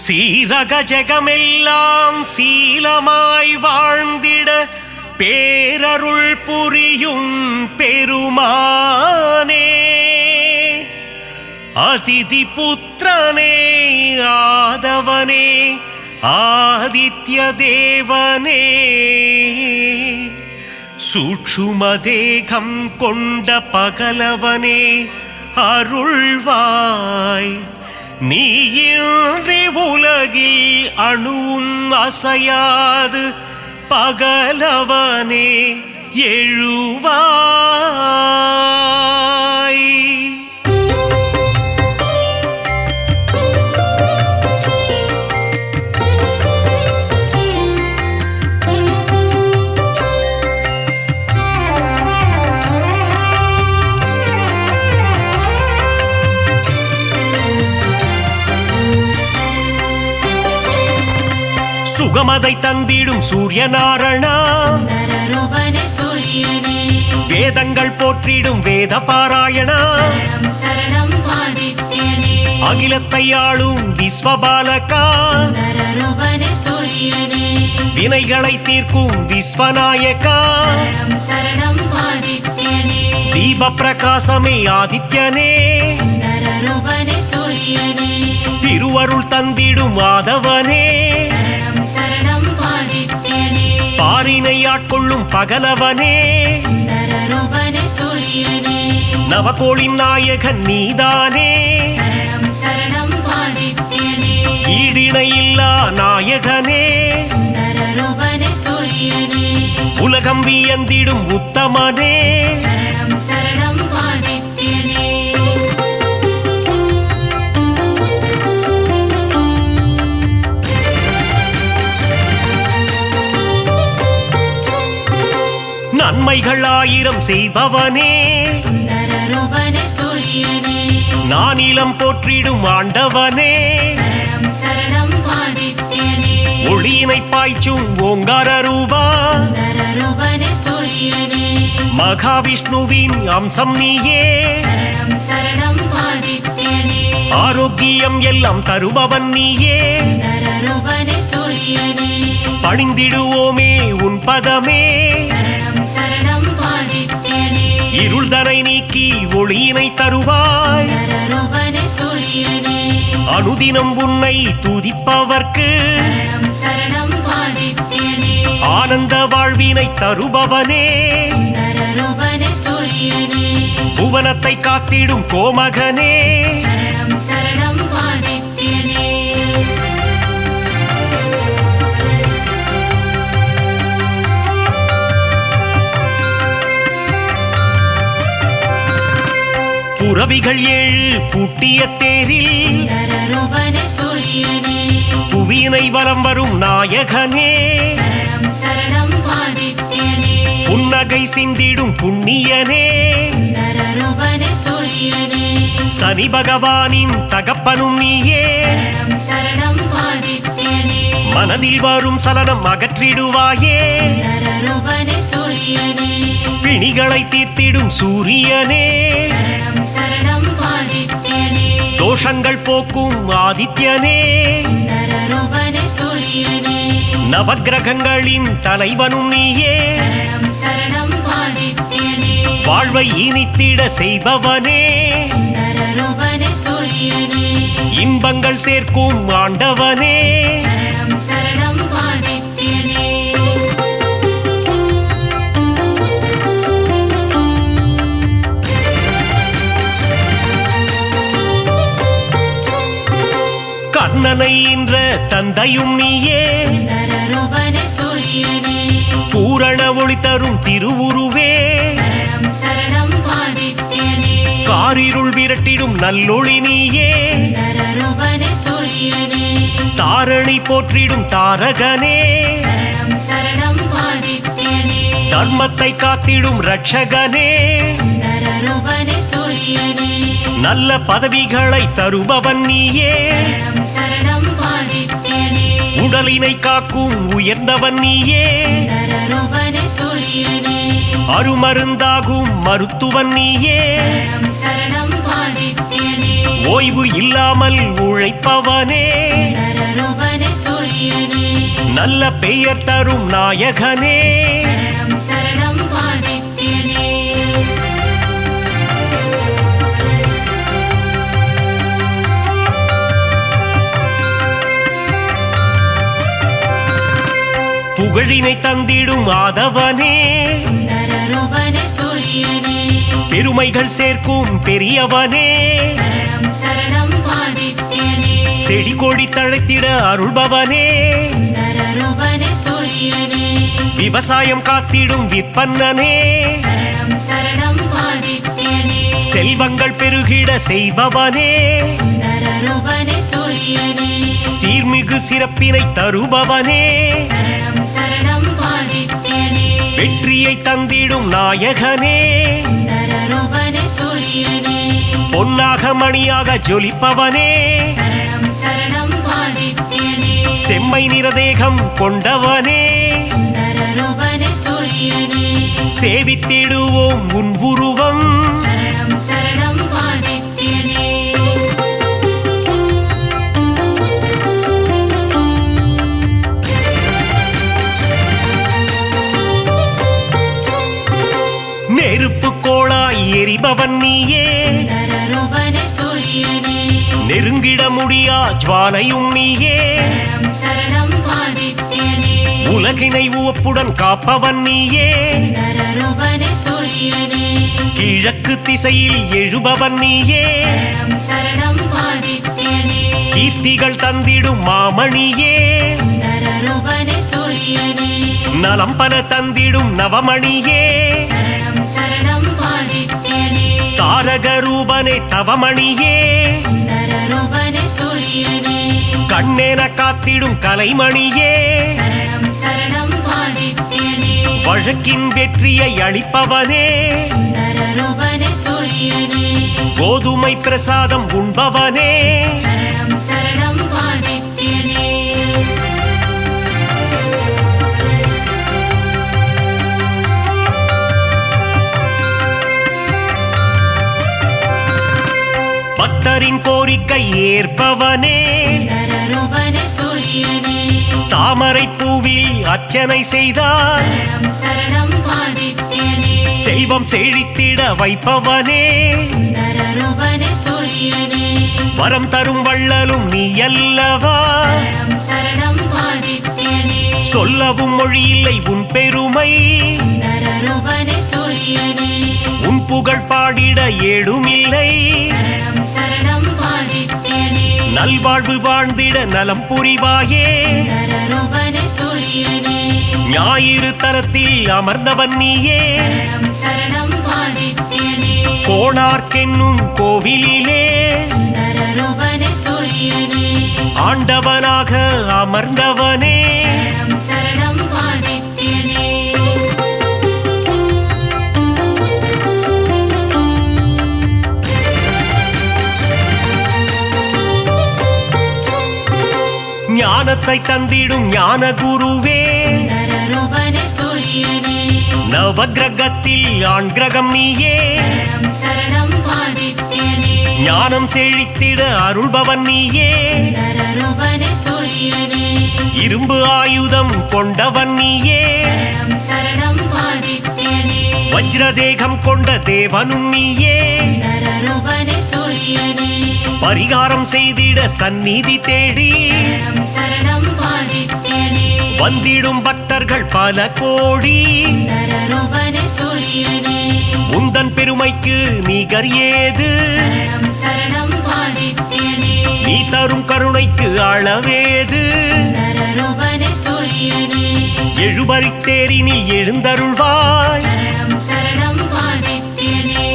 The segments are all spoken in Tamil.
சீரக ஜெகமெல்லாம் சீலமாய் வாழ்ந்திட பேரருள் புரியும் பெருமானே, அதிதி புத்திரனே, ஆதவனே, ஆதித்ய தேவனே, சூட்சும தேகம் கொண்ட பகலவனே அருள்வாய். நீயின்றி உலகில் அணுவும் அசையாது பகலவனே எழுவாய். சுகமதை தந்திடும் சூரியநாரணா, வேதங்கள் போற்றிடும் வேத பாராயணா, அகிலத்தை ஆளும் விஸ்வபாலகா, வினைகளை தீர்க்கும் விஸ்வநாயகா, தீப பிரகாசமே ஆதித்யனே, திருவருள் தந்திடும் மாதவனே, பாரினை ஆட்கொள்ளும் பகலவனே, நவகோளின் நாயகன் நீதானே, ஈடிணையில்லா நாயகனே, உலகம் வியந்திடும் உத்தமனே, நன்மைகள் ஆயிரம் செய்பவனே, நானிலம் போற்றிடும் ஆண்டவனே, ஒளியினை பாய்ச்சும் ஓங்கார ரூபா, மகாவிஷ்ணுவின் அம்சம் நீயே, ஆரோக்கியம் எல்லாம் தருபவன் நீயே, பணிந்திடுவோமே உன் பதமே, இருள்தனை நீக்கி ஒளியினை தருவாய், அனுதினம் உன்னை துதிப்பவர்க்கு ஆனந்த வாழ்வினை தருபவனே, புவனத்தை காத்திடும் கோமகனே, புரவிகள் ஏழு பூட்டிய தேரில் புவியினை வலம் வரும் நாயகனே, புன்னகை சிந்திடும் புண்ணியனே, சனி பகவானின் தகப்பனும் நீயே, மனதில் வரும் சலனம் அகற்றிடுவாயே, பிணிகளை தீர்த்திடும் சூரியனே, தோஷங்கள் போக்கும் ஆதித்யனே, நவக்கிரகங்களின் தலைவனும் நீயே, வாழ்வை இனித்திட செய்பவனே, இன்பங்கள் சேர்க்கும் ஆண்டவனே, கண்ணனை என்ற தந்தையும் நீயே, பூரண ஒளி தரும் திருவுருவே, காரிருள் விரட்டிடும் நல்லொளி நீயே, தாரணி போற்றிடும் தாரகனே, தர்மத்தை காத்திடும் ரட்சகனே, நல்ல பதவிகளை தருபவன் நீயே, உடலினை காக்கும் உயர்ந்தவன் நீயே, அருமருந்தாகும் மருத்துவன் நீயே, சரணம் ஆதித்யனே ஓய்வு இல்லாமல் உழைப்பவனே நல்ல பெயர் தரும் நாயகனே சரணம் சரணம் ஆதித்யனே புகழினை தந்திடும் ஆதவனே சுந்தர ரூபனே சூரியனே பெருமைகள் சேர்க்கும் பெரியவனே சரணம் சரணம் ஆதித்யனே செடி கொடி தழைத்திட அருள்பவனே சுந்தர ரூபனே சூரியனே விவசாயம் காத்திடும் விற்பன்னனே சரணம் சரணம் ஆதித்யனே செல்வங்கள் பெருகிட செய்பவனே சுந்தர ரூபனே சூரியனே சீர்மிகு சிறப்பினை தருபவனே சரணம் சரணம் ஆதித்யனே வெற்றியை தந்திடும் நாயகனே சுந்தர ரூபனே சூரியனே பொன்னாக மணியாக ஜொலிப்பவனே சரணம் சரணம் ஆதித்யனே செம்மை நிறதேகம் கொண்டவனே சுந்தர ரூபனே சூரியனே சேவித்திடுவோம் உன் உருவம் சரணம் சரணம் ஆதித்யனே நெருப்பு கோளாய் எரிபவன் நீயே சுந்தர ரூபனே சூரியனே நெருங்கிட முடியா ஜுவாலையும் நீயே சரணம் சரணம் ஆதித்யனே உலகினை உவப்புடன் காப்பவன் நீயே சுந்தர ரூபனே சூரியனே கிழக்கு திசையில் எழுபவன் நீயே சரணம் சரணம் ஆதித்யனே கீர்த்திகள் தந்திடும் மாமணியே சுந்தர ரூபனே சூரியனே நலம் பல தந்திடும் நவமணியே சரணம் சரணம் ஆதித்யனே தாரக ரூபனே தவமணியே சுந்தர ரூபனே சூரியனே கண்ணேன காத்திடும் கலைமணியே சரணம் சரணம் ஆதித்யனே வழக்கின் வெற்றியை அளிப்பவனே சுந்தர ரூபனே சூரியனே கோதுமை பிரசாதம் உண்பவனே சரணம் சரணம் ஆதித்யனே பக்தரின் கோரிக்கை ஏற்பவனே சுந்தர ரூபனே சூரியனே தாமரை பூவில் அர்ச்சனை செய்தார் சரணம் சரணம் ஆதித்யனே செல்வம் செழித்திட வைப்பவனே சுந்தர ரூபனே சூரியனே வரம் தரும் வள்ளலும் நீ அல்லவா சரணம் சரணம் ஆதித்யனே சொல்லவும் மொழியில்லை உன் பெருமை சுந்தர ரூபனே சூரியனே உன் புகழ் பாடிட ஏடுமில்லை சரணம் சரணம் ஆதித்யனே நல்வாழ்வு வாழ்ந்திட நலம் புரிவாயே சுந்தர ரூபனே சூரியனே ஞாயிறு தலத்தில் அமர்ந்தவன் நீயே சரணம் சரணம் ஆதித்யனே கோணார்க்கென்னும் கோவிலிலே சுந்தர ரூபனே சூரியனே ஆண்டவனாக அமர்ந்தவனே சரணம் சரணம் ஆதித்யனே ஞானத்தை தந்திடும் ஞான குருவே சுந்தர ரூபனே சூரியனே நவகிரகத்தில் ஆண் கிரகம் நீயே சரணம் சரணம் ஆதித்யனே ஞானம் செழித்திட அருள்பவன் நீயே சுந்தர ரூபனே சூரியனே இரும்பு ஆயுதம் கொண்டவன் நீயே சரணம் சரணம் ஆதித்யனே வஜ்ரதேகம் கொண்ட தேவனும் நீயே சுந்தர ரூபனே சூரியனே பரிகாரம் செய்திட சந்நிதி தேடி சரணம் சரணம் ஆதித்யனே வந்திடும் பக்தர்கள் பல கோடி சுந்தர ரூபனே சூரியனே உந்தன் பெருமைக்கு நிகர் ஏது சரணம் சரணம் ஆதித்யனே நீ தரும் கருணைக்கு அளவேது சுந்தர ரூபனே சூரியனே எழுபறித்தேரினில் எழுந்தருள்வாய் சரணம் சரணம் ஆதித்யனே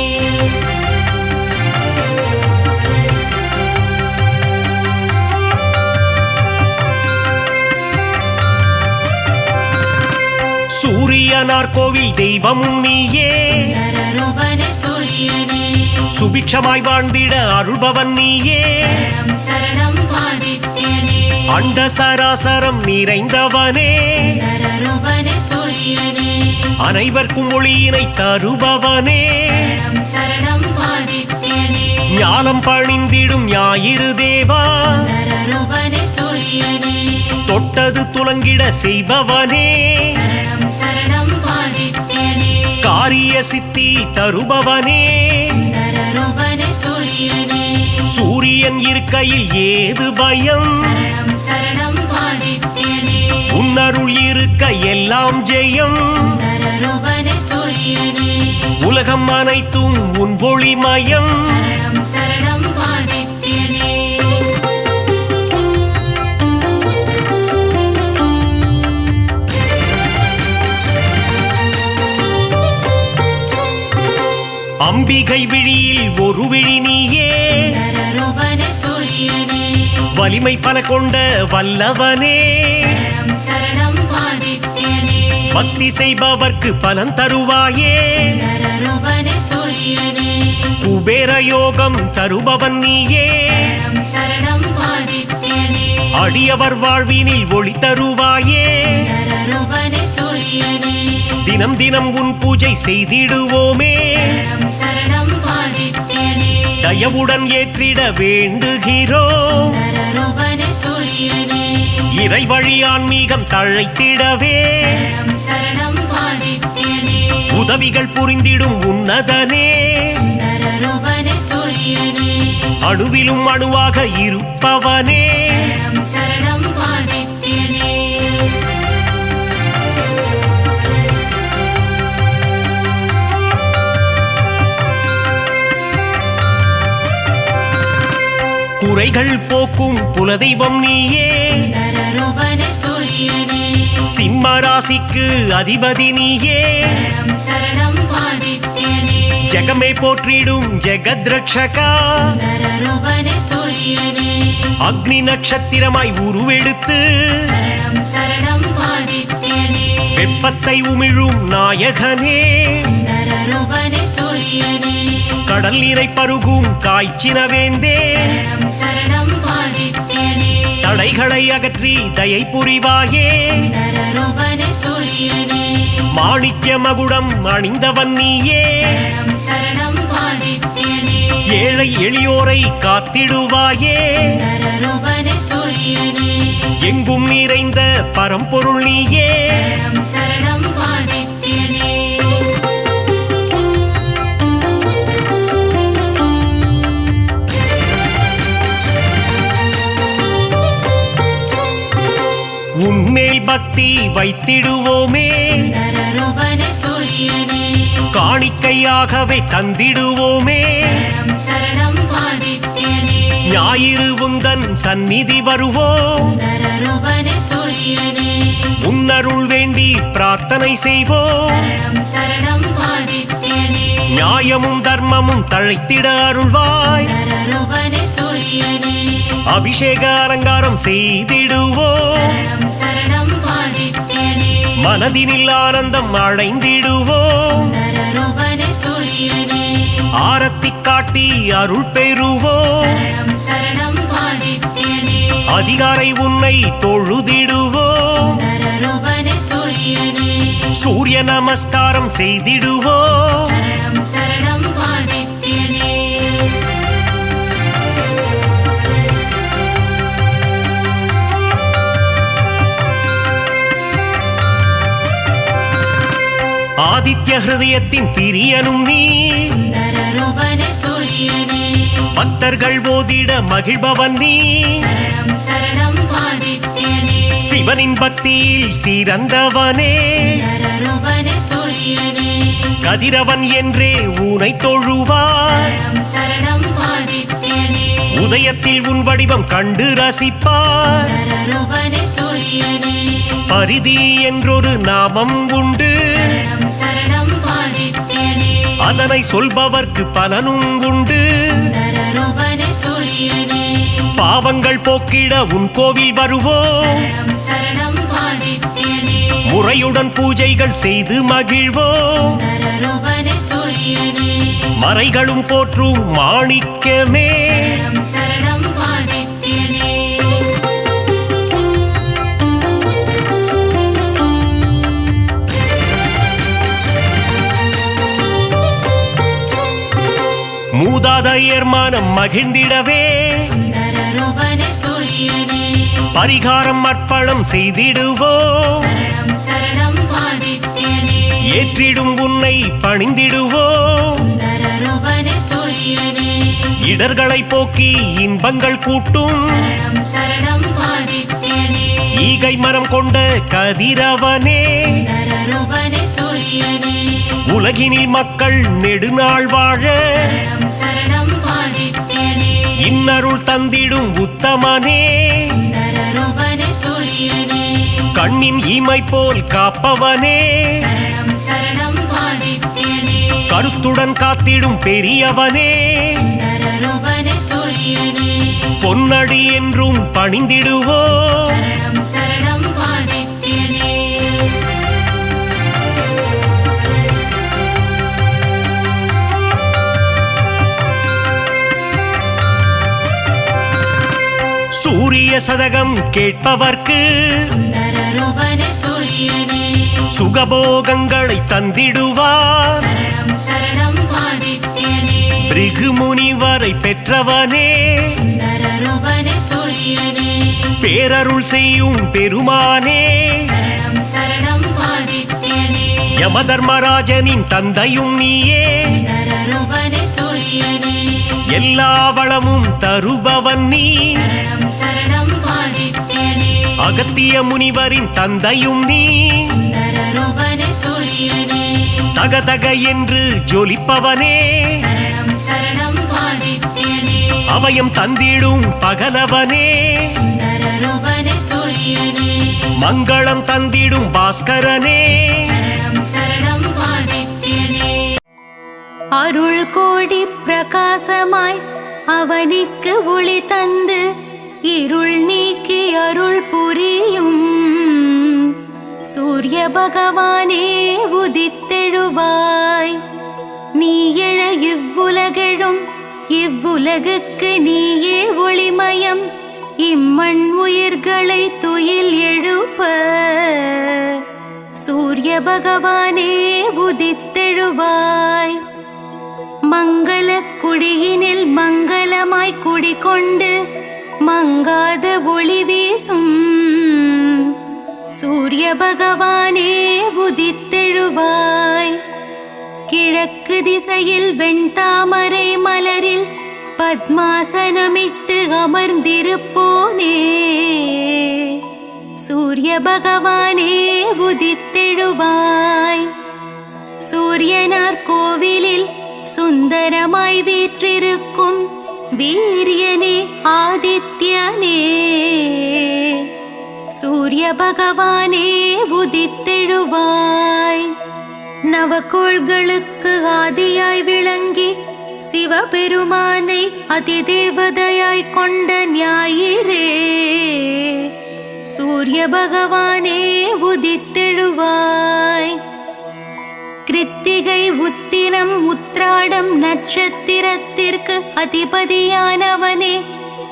சூரியனார் கோவில் தெய்வமும் நீயே சுந்தர ரூபனே சூரியனே சுபிட்சமாய் வாழ்ந்திட அருள்பவன் நீயே சரணம் சரணம் ஆதித்யனே அண்ட சராசரம் நிறைந்தவனே சுந்தர ரூபனே சூரியனே அனைவர்க்கும் ஒளியினை தருபவனே சரணம் சரணம் ஆதித்யனே ஞானம் பணிந்திடும் ஞாயிறு தேவா சுந்தர ரூபனே சூரியனே தொட்ட தொட்டது துலங்கிட செய்பவனே சரணம் சரணம் ஆதித்யனே காரிய சித்தி தருபவனே சுந்தரரூபனே சூரியனே சூரியன் இருக்கையில் ஏது பயம் சரணம் சரணம் ஆதித்யனே உன்னருள் இருக்க எல்லாம் ஜெயம் சுந்தரரூபனே சூரியனே உலகம் அனைத்தும் உன் ஒளிமயம் சரணம் சரணம் ஆதித்யனே அம்பிகை விழியில் ஒரு விழி நீயே சுந்தரரூபனே சூரியனே வலிமை பல கொண்ட வல்லவனே சரணம் சரணம் ஆதித்யனே பக்தி செய்பவர்க்கு பலன் தருவாயே சுந்தரரூபனே சூரியனே குபேர யோகம் தருபவன் நீயே சரணம் சரணம் ஆதித்யனே அடியவர் வாழ்வினில் ஒளி தருவாயே சுந்தரரூபனே சூரியனே தினம் தினம் உன் பூஜை செய்திடுவோமே சரணம் சரணம் ஆதித்யனே தயவுடன் ஏற்றிட வேண்டுகிறோம் சுந்தரரூபனே சூரியனே இறை வழி ஆன்மீகம் தழைத்திடவே சரணம் சரணம் ஆதித்யனே உதவிகள் புரிந்திடும் உன்னதனே சுந்தரரூபனே சூரியனே அணுவிலும் அணுவாக இருப்பவனே சரணம் சரணம் ஆதித்யனே குறைகள் போக்கும் குலதெய்வம் நீயே சுந்தரரூபனே சூரியனே சிம்ம ராசிக்கு அதிபதி நீயே சரணம் சரணம் ஆதித்யனே ஜெகமே போற்றிடும் ஜெகத்ரட்சகா சுந்தரரூபனே சூரியனே அக்னி நட்சத்திரமாய் உருவெடுத்து சரணம் சரணம் ஆதித்யனே வெப்பத்தை உமிழும் நாயகனே சுந்தரரூபனே சூரியனே கடல் நீரை பருகும் காய்ச்சினவேந்தே சரணம் சரணம் ஆதித்யனே தடைகளை அகற்றி தயை புரிவாயே சுந்தரரூபனே சூரியனே மாணிக்ய மகுடம் அணிந்தவன் நீயே சரணம் சரணம் ஆதித்யனே ஏழை எளியோரை காத்திடுவாயே சுந்தரரூபனே சூரியனே எங்கும் நிறைந்த பரம்பொருள் நீயே சரணம் சரணம் ஆதித்யனே உன்மேல் பக்தி வைத்திடுவோமே சுந்தரரூபனே சூரியனே காணிக்கையாகவே தந்திடுவோமே சரணம் சரணம் ஆதித்யனே ஞாயிறு உந்தன் சந்நிதி வருவோம் சுந்தரரூபனே சூரியனே உன்னருள் வேண்டி பிரார்த்தனை செய்வோம் சரணம் சரணம் ஆதித்யனே நியாயமும் தர்மமும் தழைத்திட அருள்வாய் சுந்தரரூபனே சூரியனே அபிஷேக அலங்காரம் செய்திடுவோம் சரணம் சரணம் ஆதித்யனே மனதினில் ஆனந்தம் அடைந்திடுவோம் சுந்தரரூபனே சூரியனே ஆரத்தி காட்டி அருள் பெறுவோம் சரணம் சரணம் ஆதித்யனே அதிகாரை உன்னை தொழுதிடுவோம் சுந்தரரூபனே சூரியனே சூரிய நமஸ்காரம் செய்திடுவோம் சரணம் சரணம் ஆதித்யனே ஆதித்ய ஹிருதயத்தின் பிரியனும் நீ சுந்தரரூபனே சூரியனே பக்தர்கள் ஓதிட மகிழ்பவன் நீ சரணம் சரணம் ஆதித்யனே சிவனின் பக்தியில் சிறந்தவனே சுந்தரரூபனே சூரியனே கதிரவன் என்றே ஊனை தொழுவார் சரணம் சரணம் ஆதித்யனே உதயத்தில் உன் வடிவம் கண்டு ரசிப்பார் சுந்தரரூபனே சூரியனே பரிதி என்றொரு நாமம் உண்டு சரணம் சரணம் ஆதித்யனே அதனை சொல்பவர்க்கு பலனும் உண்டு சுந்தரரூபனே சூரியனே பாவங்கள் போக்கிட உன் கோவில் வருவோம் சரணம் சரணம் ஆதித்யனே முறையுடன் பூஜைகள் செய்து மகிழ்வோம் சுந்தரரூபனே சூரியனே மறைகளும் போற்றும் மாணிக்கமே சரணம் சரணம் ஆதித்யனே மூதாதையர் மனம் மகிழ்ந்திடவே சுந்தரரூபனே சூரியனே பரிகாரம் அர்ப்பணம் செய்திடுவோம். சரணம் சரணம் ஆதித்யனே. ஏற்றிடும் உன்னை பணிந்திடுவோம். சுந்தர ரூபனே சூரியனே. இடர்களை போக்கி இன்பங்கள் கூட்டும். சரணம் சரணம் ஆதித்யனே. ஈகை மரம் கொண்ட கதிரவனே. சுந்தர ரூபனே சூரியனே. உலகினில் மக்கள் நெடுநாள் வாழ. சரணம் சரணம் ஆதித்யனே. இன்னருள் தந்திடும் உத்தமனே. சுந்தர ரூபனே சூரியனே. கண்ணின் இமை போல் காப்பவனே. சரணம் சரணம் ஆதித்யனே. கருத்துடன் காத்திடும் பெரியவனே. சுந்தர ரூபனே சூரியனே. பொன்னடி என்றும் பணிந்திடுவோம். சரணம் சரணம் ஆதித்யனே. சூரிய சதகம் கேட்பவர்க்கு. சுந்தர ரூபனே சூரியனே. சுகபோகங்களை தந்திடுவார். சரணம் சரணம் ஆதித்யனே. பிருகு முனிவரை பெற்றவனே. சுந்தர ரூபனே சூரியனே. பேரருள் செய்யும் பெருமானே. சரணம் சரணம் ஆதித்யனே. யமதர்மராஜனின் தந்தையும் நீயே. சுந்தர ரூபனே சூரியனே. எல்லா வளமும் தருபவன் நீ. சரணம் சரணம் ஆதித்யனே. அகத்திய முனிவரின் தந்தையும் நீ. சுந்தர ரூபனே சூரியனே. தகதக என்று ஜொலிப்பவனே. சரணம் சரணம் ஆதித்யனே. அபயம் தந்திடும் பகலவனே. சுந்தர ரூபனே சூரியனே. மங்களம் தந்திடும் பாஸ்கரனே. சரணம் சரணம் ஆதித்யனே. அருள் கோடி பிரகாசமாய் அவனிக்கு ஒளி தந்து இருள் நீக்கி அருள் புரியும் சூரிய பகவானே உதித்தெழுவாய். நீ எழ இவ்வுலகெழும் இவ்வுலகுக்கு நீயே ஒளிமயம். இம்மண் உயிர்களை துயில் எழுப்ப சூரிய பகவானே உதித்தெழுவாய். மங்கள குடியினில் மங்களமாய் குடிகொண்டு மங்காத ஒளி வீசும் சூரிய பகவானே உதித்தெழுவாய். கிழக்கு திசையில் வெண்தாமரை மலரில் பத்மாசனமிட்டு அமர்ந்திருப்போனே சூரிய பகவானே உதித்தெழுவாய். சூரியனார் கோவிலில் சுந்தரமாய் வீற்றிருக்கும் வீரியனே ஆதித்யனே சூரிய பகவானே உதித்தெழுவாய். நவகோள்களுக்கு ஆதியாய் விளங்கி சிவபெருமானை அதிதேவதையாய் கொண்ட ஞாயிறே சூரிய பகவானே உதித்தெழுவாய். கிருத்திகை உத்திரம் உத்ராடம் நட்சத்திரத்திற்கு அதிபதியானவனே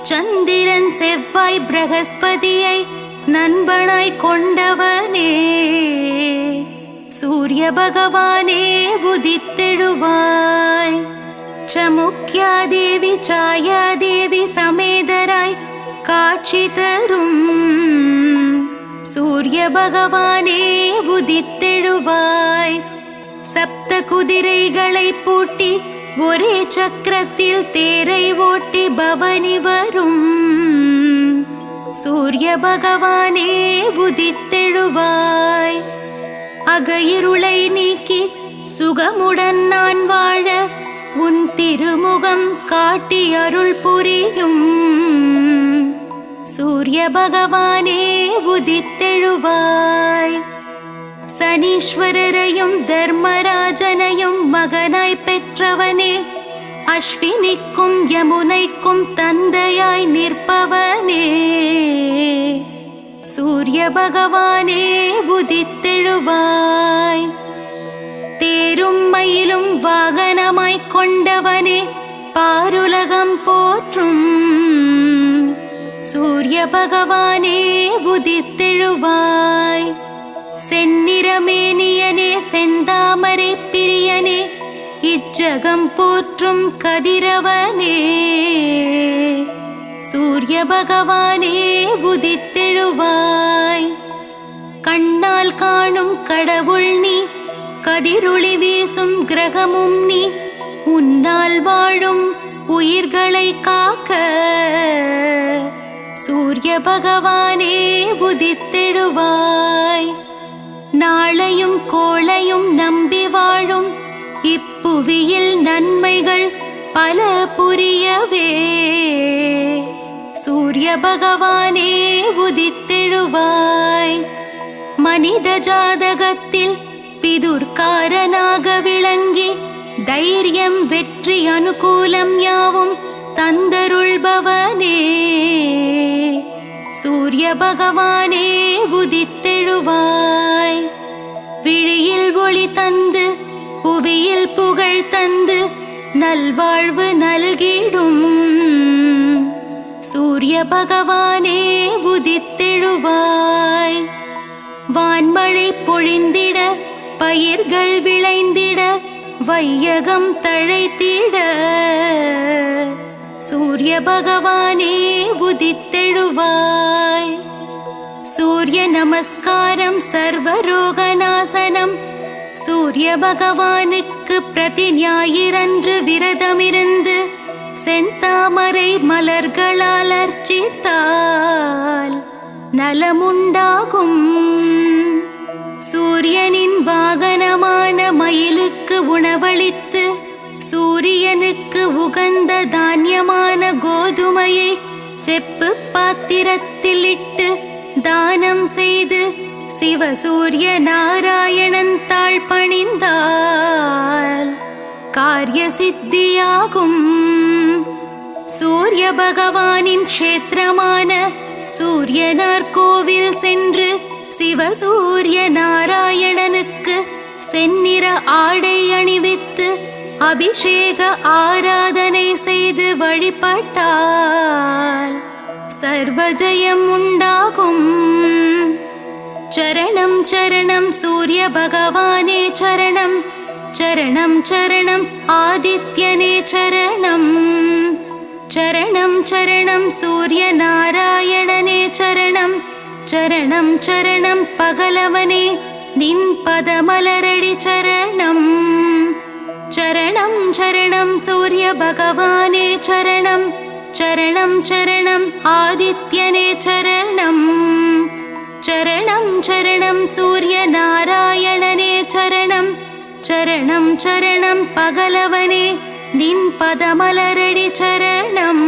சந்திரன் செவ்வாய் பிரகஸ்பதியை நண்பனாய் கொண்டவனே சூரிய பகவானே உதித்தெழுவாய். சமுக்யாதேவி சாயாதேவி சமேதராய் காட்சி தரும் சூரிய பகவானே உதித்தெழுவாய். சப்த குதிரைகளை பூட்டி ஒரே சக்கரத்தில் தேரை ஓட்டி பவனி வரும் சூரிய பகவானே உதித்தெழுவாய். அகையிருளை நீக்கி சுகமுடன் நான் வாழ உன் திருமுகம் காட்டி அருள் புரியும் சூரிய பகவானே உதித்தெழுவாய். சனீஸ்வரரையும் தர்மராஜனையும் மகனாய் பெற்றவனே அஸ்வினிக்கும் யமுனைக்கும் தந்தையாய் நிற்பவனே சூரிய பகவானே உதித்தெழுவாய். தேரும் மயிலும் வாகனமாய் கொண்டவனே பாருலகம் போற்றும் சூரிய பகவானே உதித்தெழுவாய். செந்நிறமேனியனே செந்தாமரை பிரியனே இச்சகம் போற்றும் கதிரவனே சூரிய பகவானே உதித்தெழுவாய். கதிரொளி வீசும் கிரகமும் நீ உன்னால் வாழும் உயிர்களை காக்க சூரிய பகவானே உதித்தெழுவாய். நாளையும் கோளையும் நம்பி வாழும் இப்புவியில் நன்மைகள் பல புரியவே சூரிய பகவானே உதித்தெழுவாய். மனித ஜாதகத்தில் பிதுர்காரனாக விளங்கி தைரியம் வெற்றி அனுகூலம் யாவும் தந்தருள்பவனே சூரிய பகவானே உதித்தெழுவாய். விழியில் ஒளி தந்து புவியில் புகழ் தந்து நல்வாழ்வு நல்கிடும் சூரிய பகவானே உதித்தெழுவாய். வான்மழை பொழிந்திட பயிர்கள் விளைந்திட வையகம் தழைத்திட சூரிய பகவானே உதித்தெழுவாய். சூரிய நமஸ்காரம் சர்வரோகநாசனம் சூரிய பகவானுக்கு பிரதி ஞாயிறன்று விரதமிருந்து செந்தாமரை மலர்களால் அர்ச்சித்தால் நலமுண்டாகும். சூரியனின் வாகனமான மயிலுக்கு உணவளித்து சூரியனுக்கு உகந்த தானியமான கோதுமையை செப்பு பாத்திரத்தில் இட்டு தானம் செய்து சிவசூரிய நாராயணன் தாழ் பணிந்தால் காரிய சித்தியாகும். சூரிய பகவானின் க்ஷேத்திரமான சூரியனார் கோவில் சென்று சிவசூரிய நாராயணனுக்கு செந்நிற ஆடை அணிவித்து அபிஷேக ஆராதனை செய்து வழிபட்டால் சர்வஜயம் உண்டாகும். சரணம் சரணம் சூரிய பகவானே சரணம் சரணம் சரணம் ஆதித்யனே சரணம் சரணம் சரணம் சூரிய நாராயணனே சரணம் சரணம் சரணம் பகலவனே நின் பதமலரடி சரணம் சரணம் சரணம் சூரிய பகவானே சரணம் சரணம் சரணம் ஆதித்யனே சரணம் சரணம் சரணம் சூரிய நாராயணனே சரணம் சரணம் சரணம் பகலவனே நின் பதமலரடி சரணம்.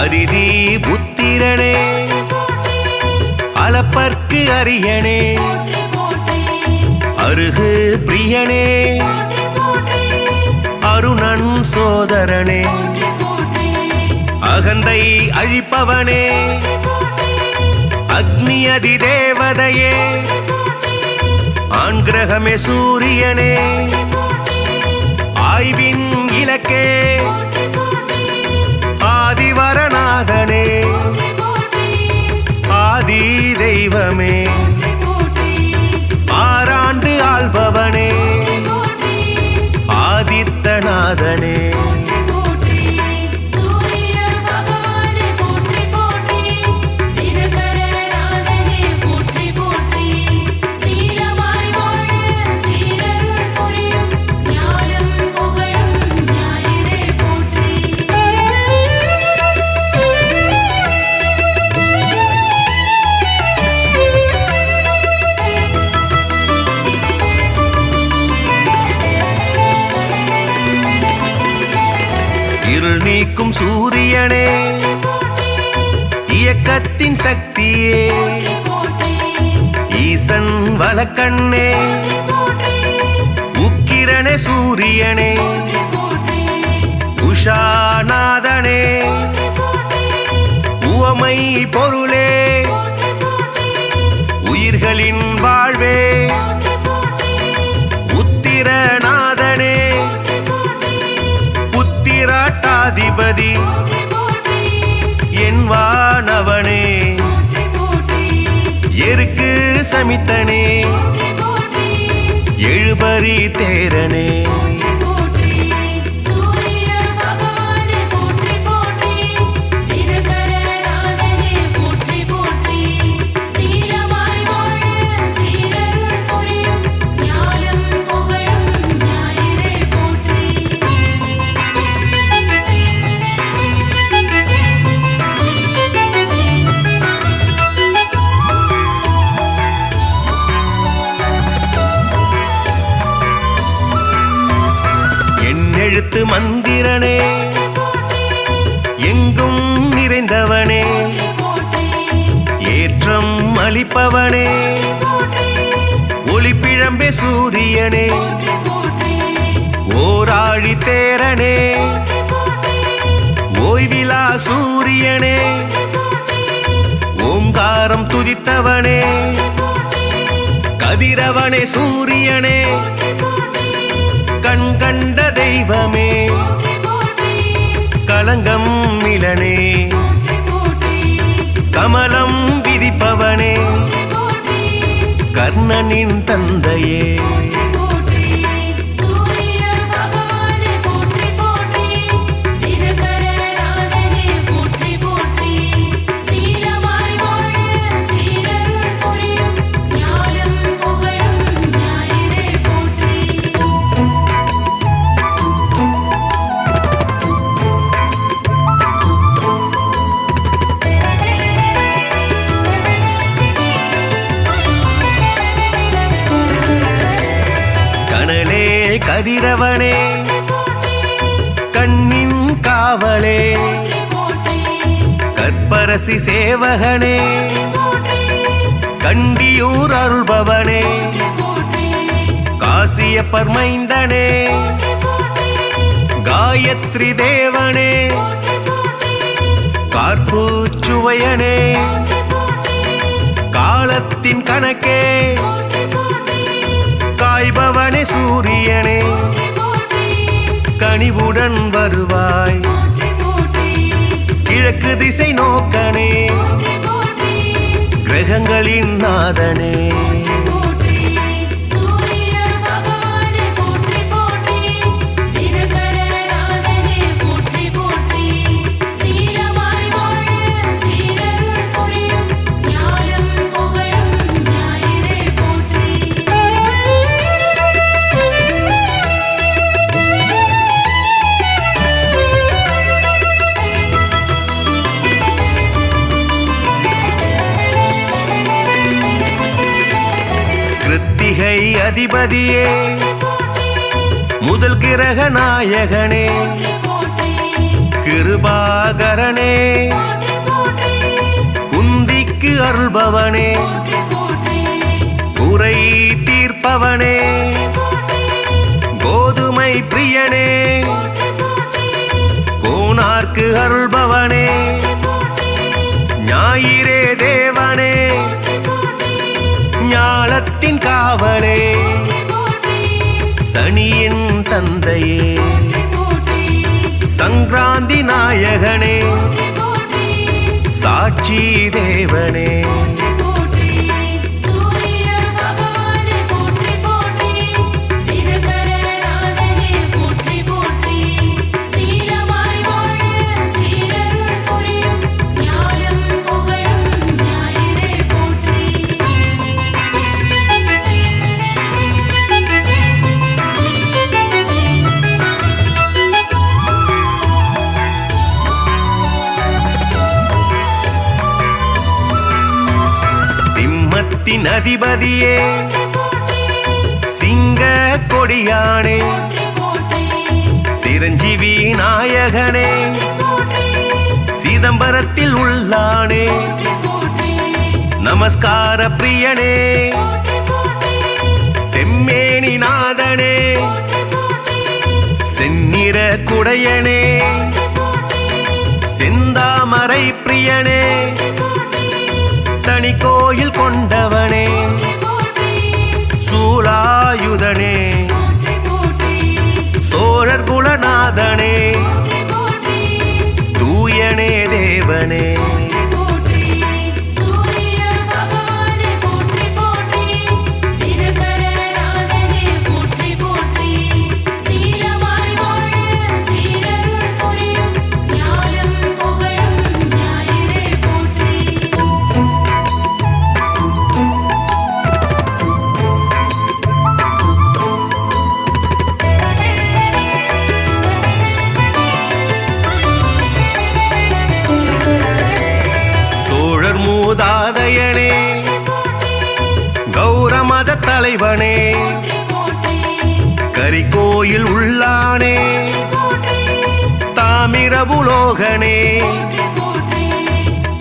அதிதி புத்திரனே அளப்பற்கு அரியனே அருகு பிரியனே அருணன் சோதரனே அகந்தை அழிப்பவனே அக்னி அதிதேவதையே ஆண்கிரகமே சூரியனே ஆய்வின் இலக்கே ஆதிவரநாதனே ஆதி தெய்வமே ஆறாண்டு ஆள்பவனே ஆதித்தநாதனே நீக்கும் சூரியனே இயக்கத்தின் சக்தியே ஈசன் வலக்கண்ணே உக்கிரனே சூரியனே உஷாநாதனே உவமை பொருளே உயிர்களின் வாழ்வே உத்திரநாதனே புத்திராட்டாதிபதி என் வானவனே எருக்கு சமித்தனே எழுபரி தேரனே எழுத்து மந்திரனே எங்கும் நிறைந்தவனே ஏற்றம் அளிப்பவனே ஒளிப்பிழம்பே சூரியனே ஓராழி தேரனே ஓய்விலா சூரியனே ஓங்காரம் துதித்தவனே கதிரவனே சூரியனே கண் கண்ட தெய்வமே களங்கம் மிலனே கமலம் விதிப்பவனே கர்ணனின் தந்தையே கதிரவனே கண்ணின் காவலே கற்பரசி சேவகனே கண்டியூர் அருள்பவனே காசியப்பர் மைந்தனே காயத்ரி தேவனே கார்பூச்சுவையனே காலத்தின் கணக்கே காய்பவனே சூரியனே கனிவுடன் வருவாய் கிழக்கு திசை நோக்கனே கிரகங்களின் நாதனே கிருத்திகை அதிபதியே முதல் கிரக நாயகனே கிருபாகரனே குந்திக்கு அருள்பவனே குறை தீர்ப்பவனே கோதுமை பிரியனே கோனார்க்கு அருள்பவனே ஞாயிறே தேவனே ஞாலத்தின் காவலே சனியின் தந்தையே சங்கராந்தி நாயகனே சாட்சி தேவனே அதிபதியே சிங்க கொடியானே சிரஞ்சீவி நாயகனே சிதம்பரத்தில் உள்ளானே நமஸ்கார பிரியனே செம்மேனி நாதனே செந்நிற குடையனே செந்தாமரை பிரியனே தனி கோயில் கொண்டவனே சூலாயுதனே சோழர் குலநாதனே தூயனே தேவனே மூதாதையனே கௌரமத தலைவனே கரிகோயில் உள்ளானே தாமிரபுலோகனே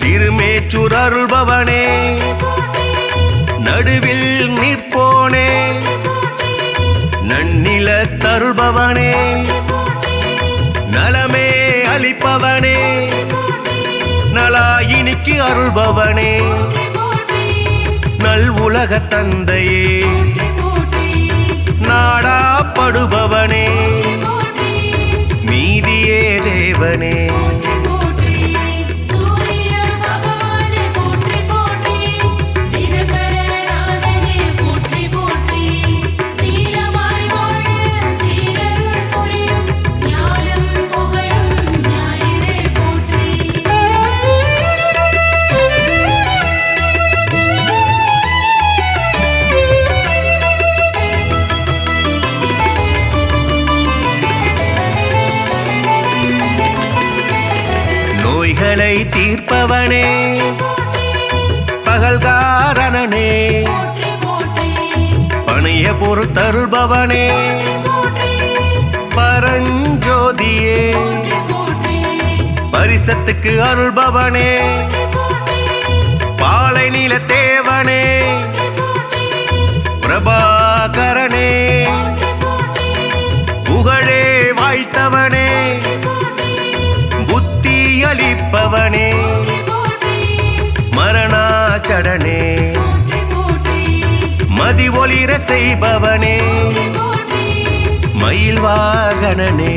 திருமேச்சூர் அருள்பவனே நடுவில் நிற்போனே நன்னில தருள்பவனே நலமே அளிப்பவனே நலாயினிக்கு அருள்பவனே நல் உலக தந்தையே நாடாப்படுபவனே மீதியே தேவனே நோய்களை தீர்ப்பவனே பகல்காரணனே பணிய பொருள் தருள்பவனே பரஞ்சோதியே பரிசத்துக்கு அருள்பவனே பாலை நில தேவனே பிரபாகரனே புகழே வாய்த்தவனே புத்தி அளிப்பவனே மரணாச்சடனே மதி ஒளிர செய்பவனே மயில் வாகனனே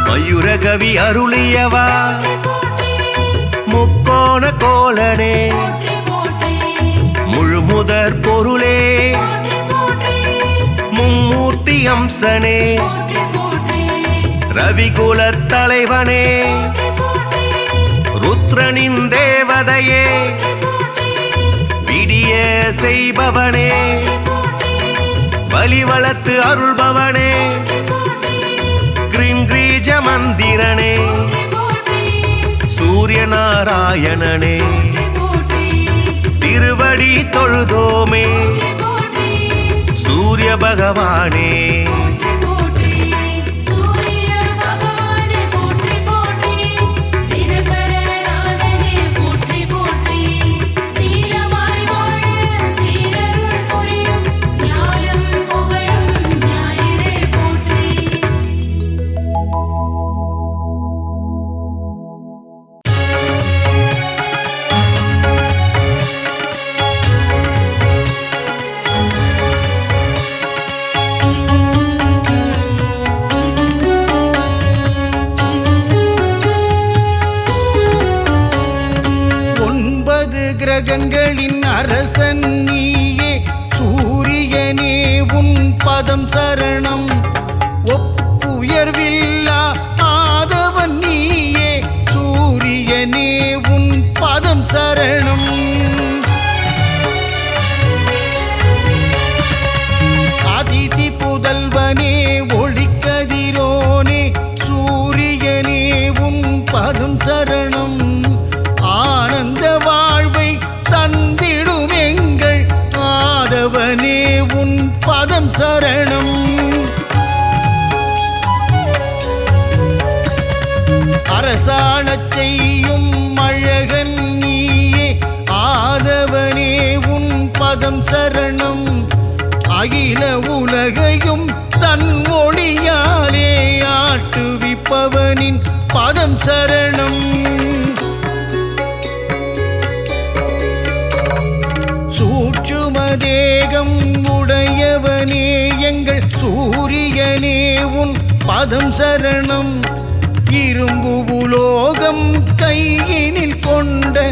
மயூரகவி அருளியவா முக்கோண கோலனே முழுமுதற் பொருளே மும்மூர்த்தி அம்சனே ரவிகுலத் தலைவனே ருத்ரனின் தேவதையே விடிய செய்பவனே வலிவளத்து அருள்பவனே கிரீஞ்ச மந்திரனே சூரிய நாராயணனே திருவடி தொழுதோமே சூரிய பகவானே கிரகங்களின் அரசன் நீயே சூரியனே உன் பதம் சரணம் ஒப்புயர்வில்லா ஆதவன் நீயே சூரியனே உன் பதம் சரணம் அதிதி புதல்வனே ஒளிக்கதிரோனே சூரியனே உன் பதம் சரணம் ஆனந்த வாழ்வை தந்திடும் எங்கள் ஆதவனே உன் பதம் சரணம் அரசாணச் செய்யும் அழகன் நீயே ஆதவனே உன் பதம் சரணம் அகில உலகையும் தன் ஒளியாலே ஆட்டுவிப்பவனின் பதம் சரணம் தேகம் உடையவனே எங்கள் சூரியனே உன் பதம் சரணம் இரும்பு உலோகம் கையினில் கொண்ட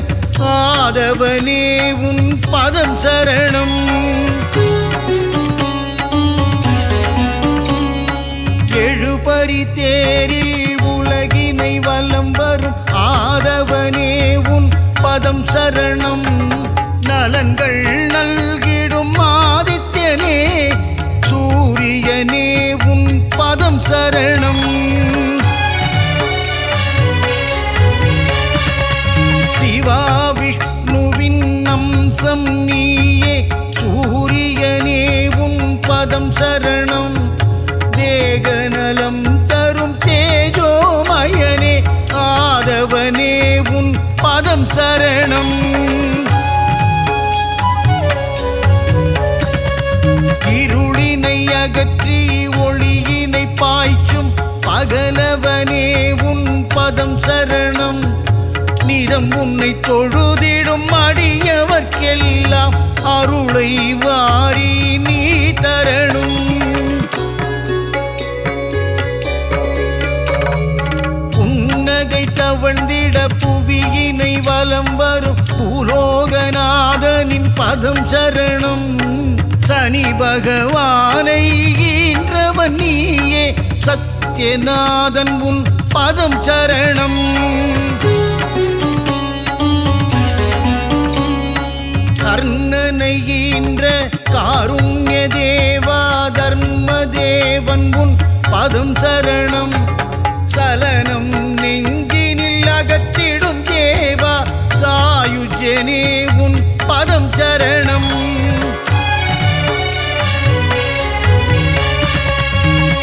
ஆதவனே உன் பதம் சரணம். எழுபறி தேரில் உலகினை வலம் வரும் ஆதவனே உன் பதம் சரணம். நலன்கள் நல்கிடும் ஆதித்யனே சூரியனே உன் பதம் சரணம். சிவா விஷ்ணுவின் அம்சம் நீயே சூரியனே உன் பதம் சரணம். தேகநலம் தரும் தேஜோமயனே ஆதவனே உன் பதம் சரணம். இருளினை அகற்றி ஒளியினை பாய்ச்சும் பகலவனே உன் பதம் சரணம். நிதம் உன்னை தொழுதிடும் அடியவர்க்கெல்லாம் அருளை வாரி நீ தரணும். புன்னகை தவழ்ந்திட புவியினை வலம் வரும் பூலோகநாதனின் பதம் சரணம். சனி பகவானை ஈன்றவன் நீயே சத்யநாதன் உன் பதம் சரணம். கர்ணனை ஈன்ற காருண்ய தேவா தர்ம தேவன் உன் பதம் சரணம். சலனம் நெஞ்சினில் அகற்றிடும் தேவா சாயுஜனே உன் பதம் சரணம்.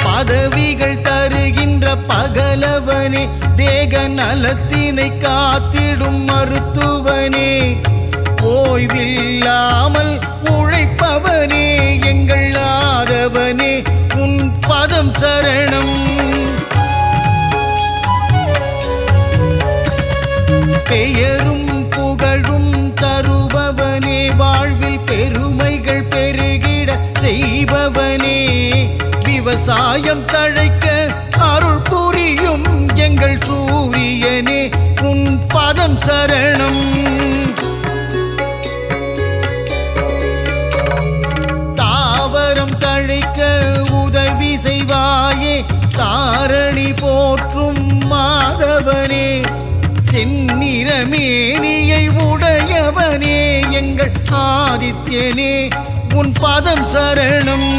பதவிகள் தருகின்ற பகலவனே தேக நலத்தினை காத்திடும் மருத்துவனே ஓய்வில்லாமல் உழைப்பவனே எங்கள் ஆதவனே உன் பதம் சரணம். பெயரும் புகழும் தருபவனே வாழ்வில் பெருமைகள் பெருகிட செய்பவனே விவசாயம் தழைக்க அருள் புரியும் எங்கள் சூரியனே உன் பதம் சரணம். தாவரம் தழைக்க உதவி செய்வாயே தாரணி போற்றும் மாதவனே செந்நிறமேனியை உடையவனே எங்கள் ஆதித்யனே உன் பதம் சரணம்.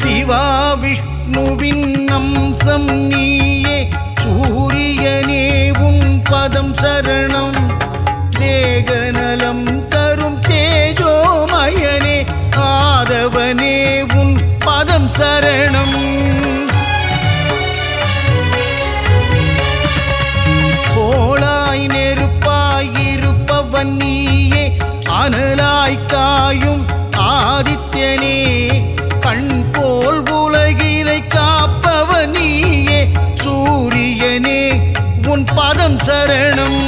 சிவா விஷ்ணுவின் அம்சம் நீயே சூரியனே உன் பதம் சரணம். தேகநலம் தரும் தேஜோமயனே ஆதவனே உன் பதம் சரணம். கோளாய் நெருப்பாய் இருப்பவன் நீயே அனலாய் காயும் ஆதித்யனே கண் போல் உலகினை காப்பவன் நீயே சூரியனே உன் பதம் சரணம்.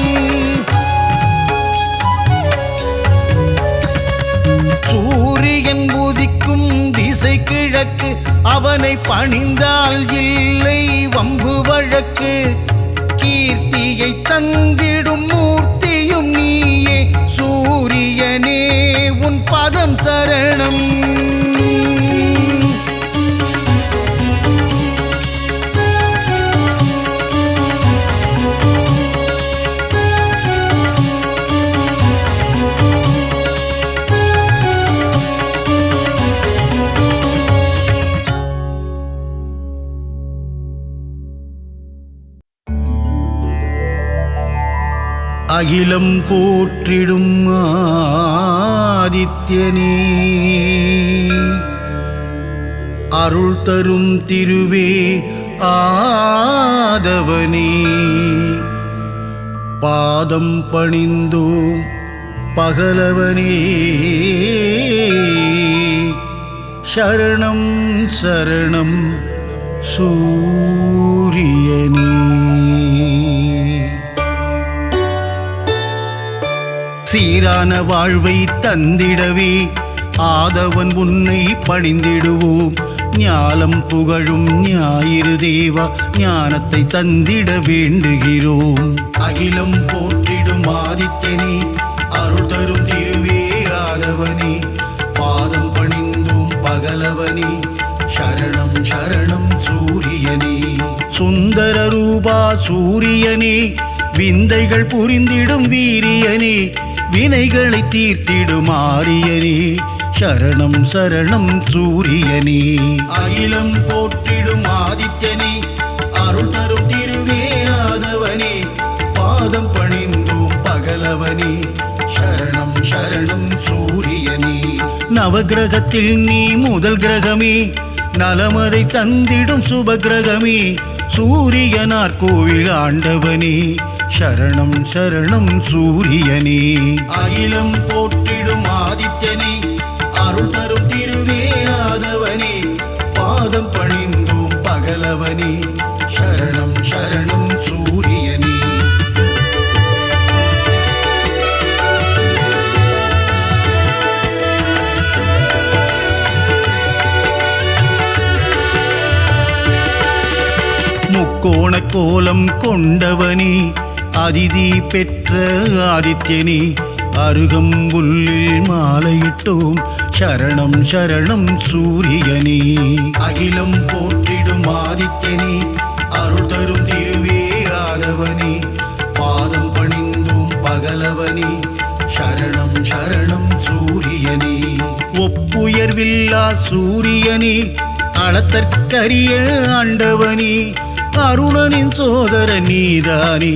சூரியன் உதிக்கும் திசை கிழக்கு அவனை பணிந்தால் இல்லை வம்பு வழக்கு. கீர்த்தியை தந்திடும் மூர்த்தியும் நீயே சூரியனே உன் பதம் சரணம். அகிலம் போற்றிடும் ஆதித்யனே அருள் தரும் திருவே ஆதவனே பாதம் பணிந்தோம் பகலவனே சரணம் சரணம் சூரியனே. சீரான வாழ்வை தந்திடவே ஆதவன் உன்னை பணிந்திடுவோம். ஞாலம் புகழும் ஞாயிறு தேவா ஞானத்தை தந்திட வேண்டுகிறோம். அகிலம் போற்றிடும் ஆதித்யனே அருள் தரும் திருவே ஆதவனே பாதம் பணிந்தோம் பகலவனே சரணம் சரணம் சூரியனே. சுந்தர ரூபா சூரியனே விந்தைகள் புரிந்திடும் வீரியனே வினைகளை தீர்த்திடும் ஆரியனே சரணம் சரணம் சூரியனே. அகிலம் போற்றிடும் ஆதித்யனே அருள் தரும் திருவே ஆதவனே பாதம் பணிந்தோம் பகலவனே சரணம் சரணம் சூரியனே. நவகிரகத்தில் நீ முதல் கிரகமே நலமதை தந்திடும் சுபகிரகமே சூரியனார் கோவில் ஆண்டவனே சரணம் சரணம் சூரியனே. அகிலம் போற்றிடும் ஆதித்யனே அருள் தரும் திருவே ஆதவனே பாதம் பணிந்தோம் பகலவனே சரணம் சரணம் சூரியனே. முக்கோண கோலம் கொண்டவனே அதிதி பெற்ற ஆதித்யனே அருகம்புல்லில் மாலையிட்டோம் சரணம் சரணம் சூரியனே. அகிலம் போற்றிடும் ஆதித்யனே அருள் தரும் திருவே ஆதவனே பாதம் பணிந்தோம் பகலவனே சரணம் சரணம் சூரியனே. ஒப்புயர்வில்லா சூரியனே அளத்தற்கரிய ஆண்டவனே அருணனின் சோதர நீதானே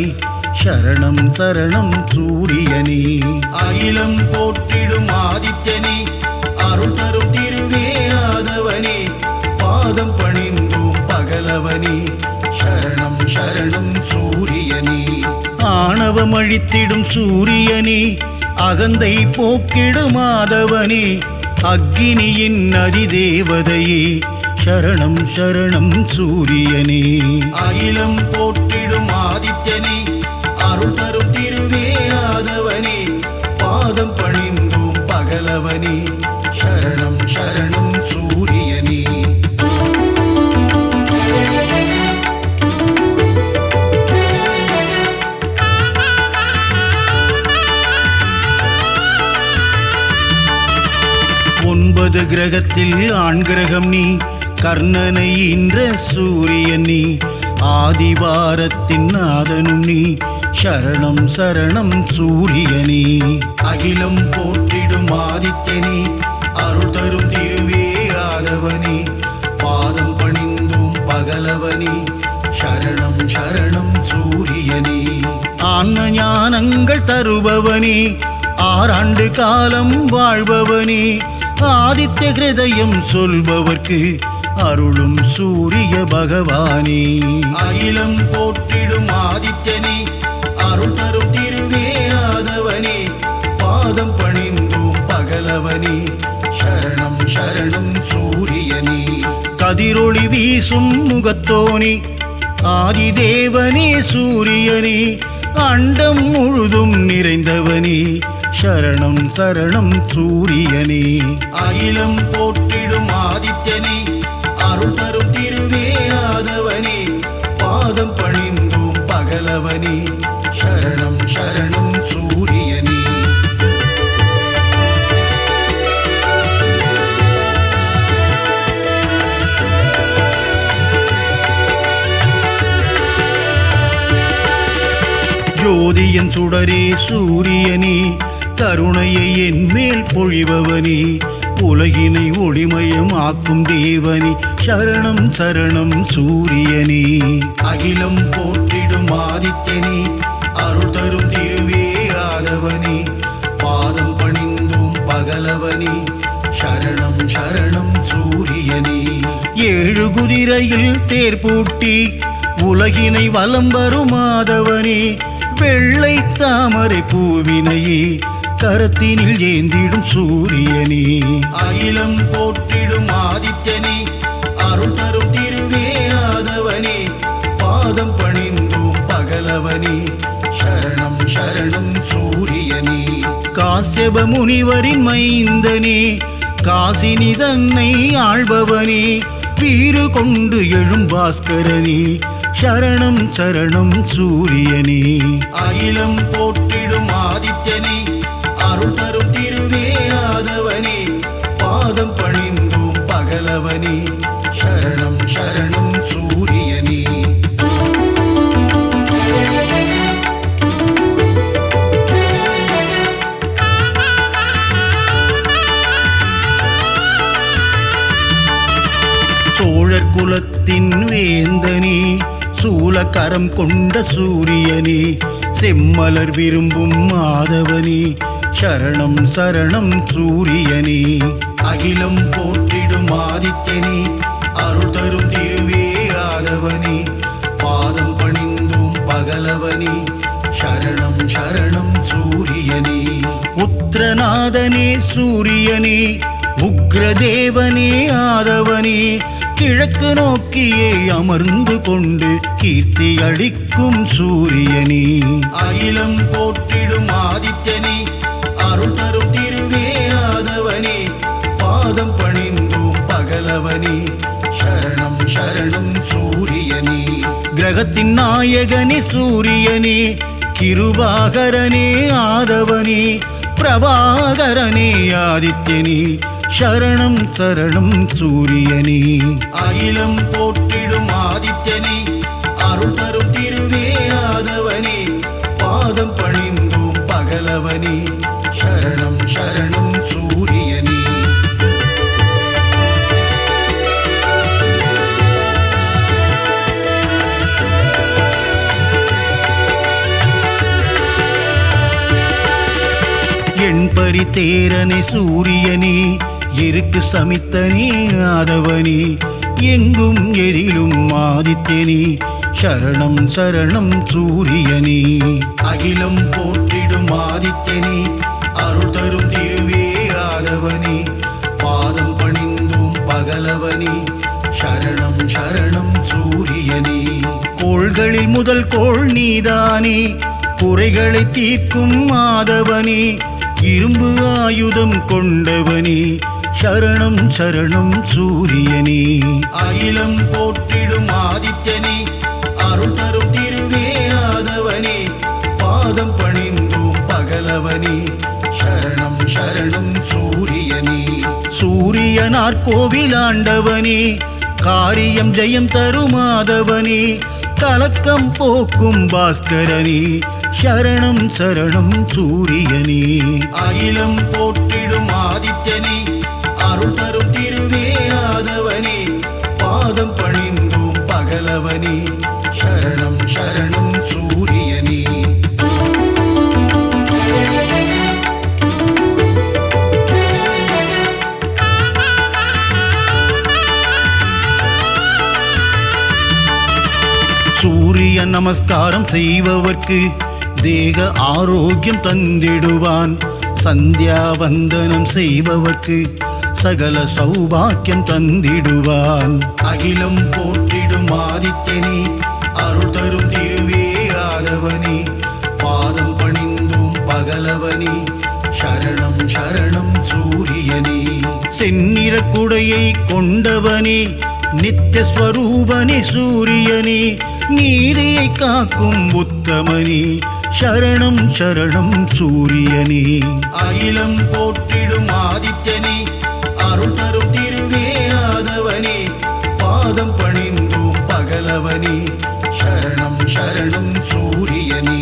சரணம் சரணம் சூரியனே. அகிலம் போற்றிடும் ஆதித்யனே அருள் தரும் திருவே ஆதவனே பாதம் பணிந்தோம் பகலவனே சரணம் சரணம் சூரியனே. ஆணவம் அழித்திடும் சூரியனே அகந்தை போக்கிடும் ஆதவனே அக்கினியின் அதிதேவதையே சரணம் சரணம் சூரியனே. அகிலம் போற்றிடும் ஆதித்யனே அருள் தரும் திருவே ஆதவனே பாதம் பணிந்தோம் பகலவனே சரணம் சரணம் சூரியனே. 9 கிரகத்தில் ஆண் கிரகம் நீ கர்ணனை ஈன்ற சூரியன் நீ ஆதிவாரத்தின் நாதனும் நீ சரணம் சரணம் சூரியனே. அகிலம் போற்றிடும் ஆதித்யனே அருள் தரும் திருவே ஆதவனே பாதம் பணிந்தோம் பகலவனே சரணம் சரணம் சூரியனே. ஆன்ம ஞானங்கள் தருபவனே ஆறாண்டு காலம் வாழ்பவனே ஆதித்ய ஹிருதயம் சொல்பவர்க்கு அருளும் சூரிய பகவானே. அகிலம் போற்றிடும் ஆதித்யனே அருள் தரும் திருவே ஆதவனே பாதம் பணிந்தோம் பகலவனே சரணம் சரணம் சூரியனே. கதிரொளி வீசும் முகத்தோனே ஆதிதேவனே சூரியனே அண்டம் முழுதும் நிறைந்தவனே சரணம் சரணம் சூரியனே. அகிலம் போற்றிடும் ஆதித்யனே அருள் தரும் திருவே ஆதவனே பாதம் பணிந்தோம் பகலவனே சரணம் சரணம் சூரியனே. ஜோதியன் சுடரே சூரியனே கருணையை என் மேல் பொழிபவனே உலகினை ஒளிமயம் ஆக்கும் தேவனே சரணம் சரணம் சூரியனே. அகிலம் போற்றிடும் ஆதித்யனே அருள் தரும் திருவே ஆதவனே பாதம் பணிந்தோம் பகலவனே சரணம் சரணம் சூரியனே. 7 குதிரையில் தேர் பூட்டி உலகினை வலம் வரும் ஆதவனே வெள்ளை தாமரை பூவினையே கரத்தினில் ஏந்திடும் சூரியனே. அகிலம் போற்றிடும் ஆதித்யனே அருள் தரும் திருவே ஆதவனே பாதம் பணிந்தோம் பகலவனே சரணம் சரணம் சூரியனே. காசியப முனிவரின் மைந்தனே காசினி தன்னை ஆள்பவனே வீறு கொண்டு எழும் பாஸ்கரனே சரணம் சரணம் சூரியனே அகிலம் போற்றிடும் ஆதித்யனே அருள் தரும் திருவே ஆதவனே பாதம் பணிந்தோம் பகலவனே சரணம் சரணம் சூரியனே சோழர் குலத்தின் வேந்தனே சூலக்கரம் கொண்ட சூரியனே செம்மலர் விரும்பும் மாதவனே சரணம் சரணம் சூரியனே அகிலம் போற்றிடும் ஆதித்யனே அருள் தரும் திருவே ஆதவனே பாதம் பணிந்தோம் பகலவனே சரணம் சரணம் சூரியனே உத்திரநாதனே சூரியனே உக்ரதேவனே ஆதவனே கிழக்கு நோக்கியே அமர்ந்து கொண்டு கீர்த்தி அளிக்கும் சூரியனே அகிலம் போற்றிடும் ஆதித்யனே அருள் தரும் திருவே ஆதவனே பாதம் பணிந்தோம் பகலவனே சரணம் சரணம் சூரியனே கிரகத்தின் நாயகனே சூரியனே கிருபாகரனே ஆதவனே பிரபாகரனே ஆதித்யனே சரணம் சரணம் சூரியனே அகிலம் போற்றிடும் ஆதித்யனே அருள் தரும் திருவே ஆதவனே பாதம் பணிந்தோம் பகலவனே சரணம் சரணம் சூரியனே எண்பரி தேரனே சூரியனே எருக்கு சமித்தனே ஆதவனே எங்கும் எதிலும் ஆதித்யனே சரணம் சரணம் சூரியனே அகிலம் போற்றிடும் ஆதித்யனே அருள் தரும் திருவே ஆதவனே பாதம் பணிந்தோம் பகலவனே சரணம் சரணம் சூரியனே கோள்களில் முதல் கோள் நீதானே குறைகளை தீர்க்கும் ஆதவனே இரும்பு ஆயுதம் கொண்டவனே சரணம் சரணம் சூரியனே அகிலம் போற்றிடும் ஆதித்யனே அருள் தரும் திருவே ஆதவனே பாதம் பணிந்தோம் பகலவனே சரணம் சரணம் சூரியனே சூரியனார் கோவிலாண்டவனே காரியம் ஜெயம் தரும் ஆதவனே கலக்கம் போக்கும் பாஸ்கரனே சரணம் சரணம் சூரியனே அகிலம் போற்றிடும் ஆதித்யனே அருள் தரும் திருவே ஆதவனே பாதம் பணிந்தோம் பகலவனே சரணம் சரணம் சூரியனே சூரிய நமஸ்காரம் செய்பவர்க்கு தேக ஆரோக்கியம் தந்திடுவான் சந்தியா வந்தனம் செய்பவர்க்கு சகல சௌபாக்கியம் தந்திடுவான் அகிலம் போற்றிடும் ஆதித்யனே அருள் தரும் திருவே ஆதவனே பாதம் பணிந்தோம் பகலவனே சரணம் சரணம் சூரியனே செந்நிற குடையை கொண்டவனே நித்தியஸ்வரூபனே சூரியனே நீதியை காக்கும் உத்தமனே சரணம் சரணம் சூரியனே அகிலம் போற்றிடும் ஆதித்யனே அருள் தரும் திருவே ஆதவனே பாதம் பணிந்தோம் பகலவனே சரணம் சரணம் சூரியனே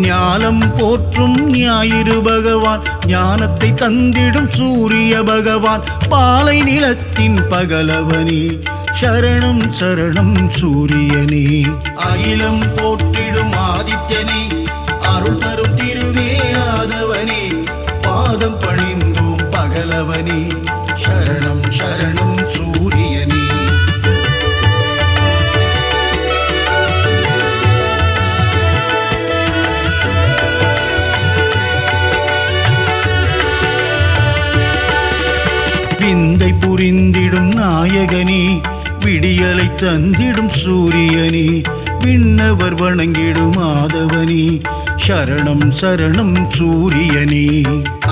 ஞானம் போற்றும் ஞாயிறு பகவான் ஞானத்தை தந்திடும் சூரிய பகவான் பாலை நிலத்தின் பகலவனே சரணம் சரணம் சூரியனே அகிலம் போற்றிடும் ஆதித்யனே அருள் தரும் திருவே ஆதவனே பாதம் பணிந்தோம் பகலவனே சரணம் சரணம் சூரியனே விந்தை புரிந்திடும் நாயகனே விடியலை தந்திடும் சூரியனே விண்ணவர் வணங்கிடும் ஆதவனே சரணம் சரணம் சூரியனே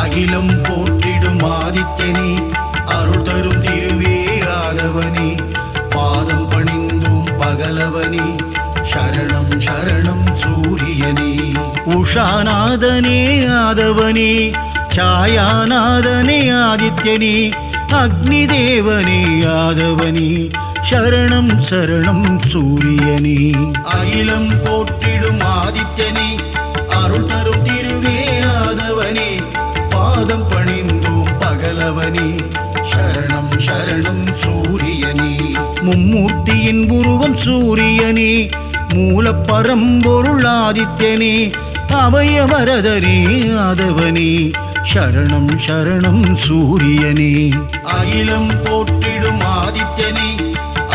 அகிலம் போற்றிடும் ஆதித்யனே அருள் தரும் திருவே ஆதவனே பகலவனே சரணம் சரணம் சூரியனே உஷாநாதனே ஆதவனே ಛಾಯಾನಾದನೇ ಆದಿತ್ಯನೇ ಅಗ್ನಿದೇವನೇ ஆதவனே சரணம் சரணம் சூரியனே அகிலம் போற்றிடும் ஆதித்யனே அருள் தரும் திருவே ஆதவனே பாதம் பணிந்தோம் பகலவனே சரணம் சரணம் சூரியனே மும்மூர்த்தியின் உருவம் சூரியனே மூலப்பரம்பொருள் ஆதித்யனே அபயவரதனே ஆதவனே சரணம் சரணம் சூரியனே அகிலம் போற்றிடும் ஆதித்யனே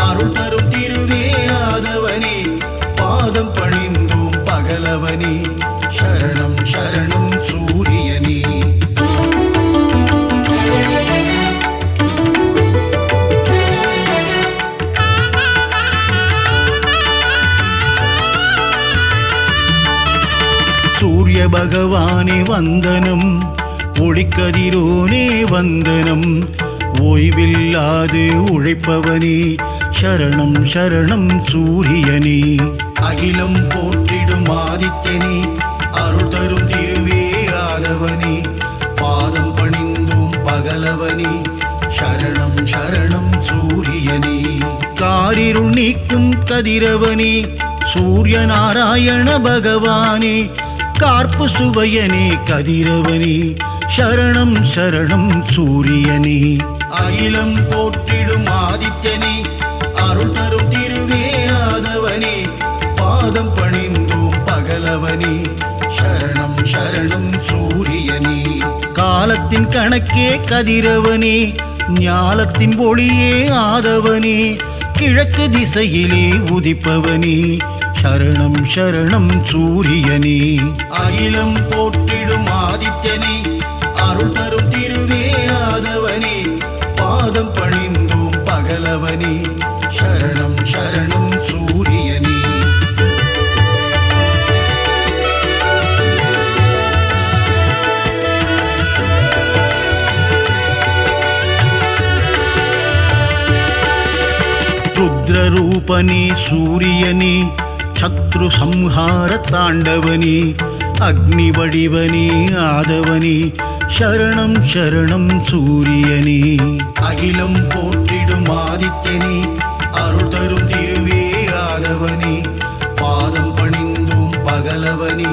அருள் தரும் திருவே ஆதவனே பாதம் பணிந்தோம் பகலவனே சரணம் சரணம் சூரியனே சூரிய பகவானே வந்தனம் ஒளிக்கதிரோனே வந்தனம் ஓய்வில்லாது உழைப்பவனே சரணம் சரணம் சூரியனே அகிலம் போற்றிடும் ஆதித்யனே அருள் தரும் திருவே ஆதவனே பாதம் பணிந்தோம் பகலவனே சரணம் சரணம் சூரியனே காரிருள் நீக்கும் கதிரவனே சூரிய நாராயண பகவானே கார்ப்பு சுவையனே கதிரவனே சரணம் சரணம் சூரியனே அகிலம் போற்றிடும் ஆதித்யனே அருள் தரும் திருவே ஆதவனே பாதம் பணிந்தோம் பகலவனே சரணம் சரணம் சூரியனே காலத்தின் கணக்கே கதிரவனே ஞாலத்தின் ஒளியே ஆதவனே கிழக்கு திசையிலே உதிப்பவனே சரணம் சரணம் சூரியனே அகிலம் போற்றிடும் ஆதித்யனே அருள் தரும் திருவே ஆதவனே பாதம் பணிந்தோம் பகலவனே சரணம் சரணம் சூரியனே ருத்ரரூபனே சூரியனே சத்ரு சம்ஹார தாண்டவனே அக்னி வடிவனே ஆதவனே சரணம் சரணம் சூரியனே அகிலம் போற்றிடும் ஆதித்யனே அருள் தரும் திருவே ஆதவனே பாதம் பணிந்தோம் பகலவனே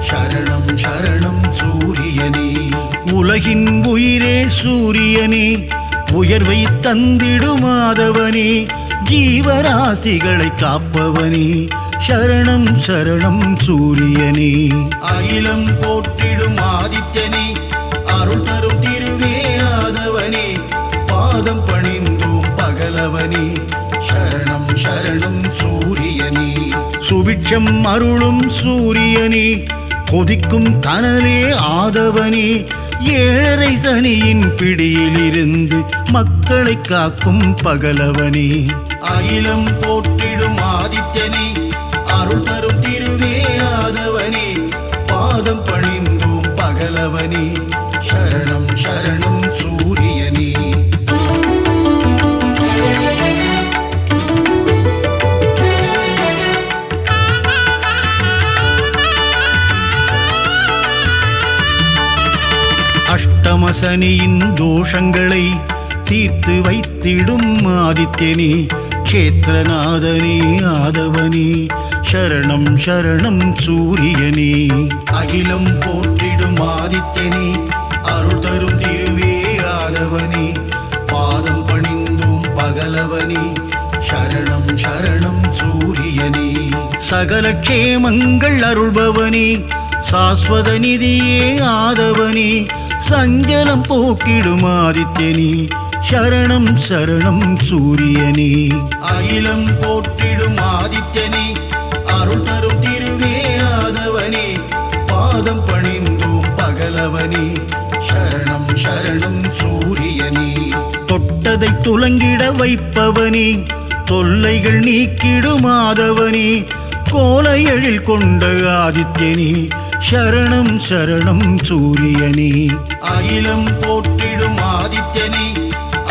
சரணம் சரணம் சூரியனே உலகின் உயிரே சூரியனே உயர்வை தந்திடும் ஆதவனே ஜீவராசிகளை காப்பவனே சரணம் சரணம் சூரியனே அகிலம் போற்றிடும் ஆதித்யனே அருள் தரும் திருவே ஆதவனே பாதம் பணிந்தோம் பகலவனே சரணம் சரணம் சூரியனே சுபிட்சம் அருளும் சூரியனே கொதிக்கும் கனலே ஆதவனே ஏழரை சனியின் பிடியிலிருந்து மக்களை காக்கும் பகலவனே அகிலம் போற்றிடும் ஆதித்யனே அருள் தரும் திருவே ஆதவனே பாதம் பணிந்தோம் பகலவனே சரணம் சரணம் சூரியனே அஷ்டமசனியின் தோஷங்களை தீர்த்து வைத்திடும் ஆதித்யனே க்ஷேத்ரநாதனே ஆதவனே சரணம் சரணம் சூரியனே அகிலம் போற்றிடும் ஆதித்யனே அருள் தரும் திருவே ஆதவனே பாதம் பணிந்தோம் பகலவனே சரணம் சரணம் சூரியனே சகல க்ஷேமங்கள் அருள்பவனே சாஸ்வத நிதியே ஆதவனே சஞ்சலம் போக்கிடும் ஆதித்யனே சரணம் சரணம் சூரியனே அகிலம் போற்றிடும் ஆதித்யனே அருள் தரும் திருவே ஆதவனே பாதம் பணிந்தோம் பகலவனே சரணம் சரணம் சூரியனே தொட்டதை துலங்கிட வைப்பவனே தொல்லைகள் நீக்கிடும் ஆதவனே கோல எழில் கொண்ட ஆதித்யனே சரணம் சரணம் சூரியனே அகிலம் போற்றிடும் ஆதித்யனே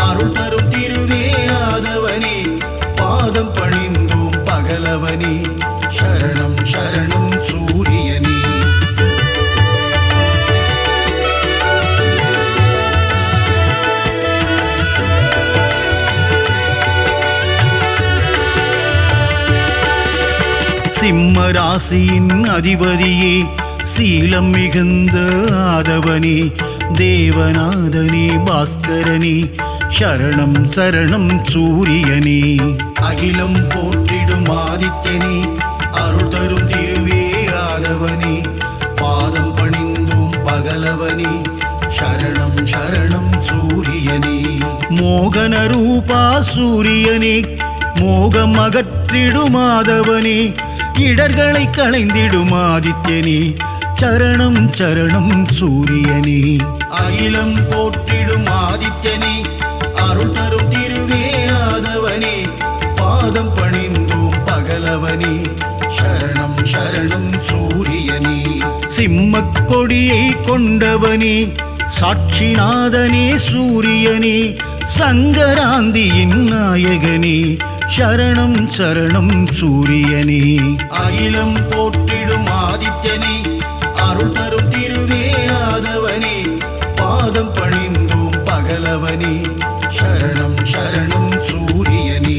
அருள் தரும் திருவே ஆதவனே பாதம் பணிந்தோம் பகலவனே பகலவனே சரணம் சரணம் சூரியனே. சிம்ம ராசியின் அதிபதியே சீலம் மிகுந்த ஆதவனே தேவநாதனே பாஸ்கரனே சரணம் சரணம் சூரியனே. அகிலம் போற்றிடும் ஆதித்யனே அருள் தரும் திருவே ஆதவனே பாதம் பணிந்தும் பகலவனே சரணம் சரணம் சூரியனே. மோகன ரூபா சூரியனே மோகம் அகற்றிடும் ஆதவனே இடர்களை களைந்திடும் ஆதித்யனே சரணம் சரணம் சூரியனே. அகிலம் போற்றிடும் ஆதித்யனே அருள் தரும் திருவே ஆதவனே பாதம் பணிந்தோம் பகலவனே சரணம் சரணம் சூரியனே. சிம்மக் கொடியை கொண்டவனே சாட்சிநாதனே சூரியனே சங்கராந்தியின் நாயகனே சரணம் சரணம் சூரியனே. அகிலம் போற்றிடும் ஆதித்யனே அருள் தரும் திருவே ஆதவனே பாதம் பணிந்தோம் பகலவனே சரணம் சரணம் சூரியனே.